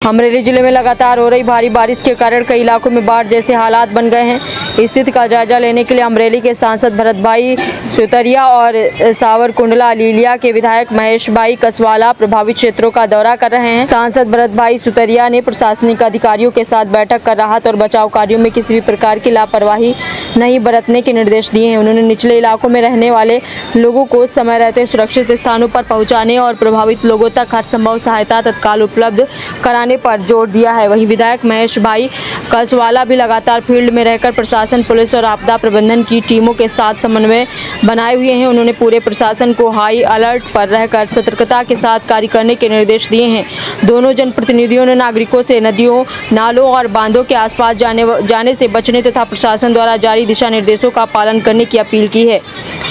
अमरेली जिले में लगातार हो रही भारी बारिश के कारण कई इलाकों में बाढ़ जैसे हालात बन गए हैं। स्थिति का जायजा लेने के लिए अमरेली के सांसद भरत भाई सुतरिया और सावरकुंडला लीलिया के विधायक महेश भाई कसवाला प्रभावित क्षेत्रों का दौरा कर रहे हैं। सांसद भरत भाई सुतरिया ने प्रशासनिक अधिकारियों के साथ बैठक कर राहत और बचाव कार्यों में किसी भी प्रकार की लापरवाही नहीं बरतने के निर्देश दिए हैं। उन्होंने निचले इलाकों में रहने वाले लोगों को समय रहते सुरक्षित स्थानों पर पहुँचाने और प्रभावित लोगों तक हर संभव सहायता तत्काल उपलब्ध कराने पर जोर दिया है। वहीं विधायक महेश भाई कसवाला भी लगातार फील्ड में रहकर प्रशासन, पुलिस और आपदा प्रबंधन की टीमों के साथ समन्वय बनाए हुए हैं। उन्होंने पूरे प्रशासन को हाई अलर्ट पर रहकर सतर्कता के साथ कार्य करने के निर्देश दिए हैं। दोनों जनप्रतिनिधियों ने नागरिकों से नदियों, नालों और बांधों के आसपास जाने से बचने तथा प्रशासन द्वारा जारी दिशा निर्देशों का पालन करने की अपील की है।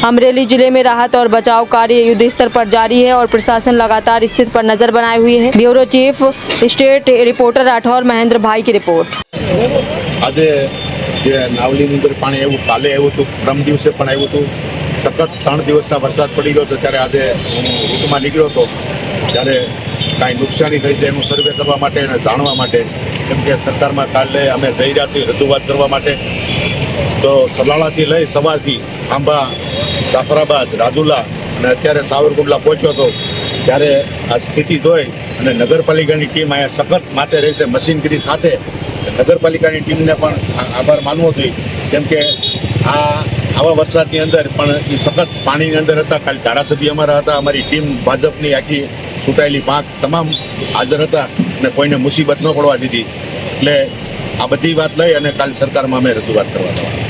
अमरेली जिले में राहत और बचाव कार्य युद्ध स्तर पर जारी है और प्रशासन लगातार स्थिति पर नजर बनाए हुए है। Bureau chief state reporter Rathore Mahendra भाई की रिपोर्ट। आज नावली अंदर पानी आव्યું, काले आव्યું હતું, परम दिवसे पण आव्યું હતું। સતત 3 દિવસના વરસાદ પડી ગયો હતો ત્યારે આજે રૂટમાં નીકળ્યો હતો ત્યારે કાંઈ નુકસાની થઈ છે એનું સર્વે કરવા માટે અને જાણવા માટે, કેમ કે સરકારમાં કાલે અમે જઈ રહ્યા છીએ રજૂઆત કરવા માટે। તો સલાળાથી લઈ સવારથી આંબા, જાફરાબાદ, રાજુલા અને અત્યારે સાવરકુંડલા પહોંચ્યો હતો ત્યારે આ સ્થિતિ જોઈ અને નગરપાલિકાની ટીમ અહીંયા સખત માથે રહેશે મશીનગીરી સાથે નગરપાલિકાની ટીમને પણ આભાર માનવો જોઈએ, કેમ કે આવા વરસાદની અંદર પણ એ સખત પાણીની અંદર હતા। કાલે ધારાસભ્ય અમારા હતા, અમારી ટીમ ભાજપની આખી ચૂંટાયેલી પાંખ તમામ હાજર હતા અને કોઈને મુસીબત ન પડવા દીધી। એટલે આ બધી વાત લઈ અને કાલે સરકારમાં અમે રજૂઆત કરવા જવા।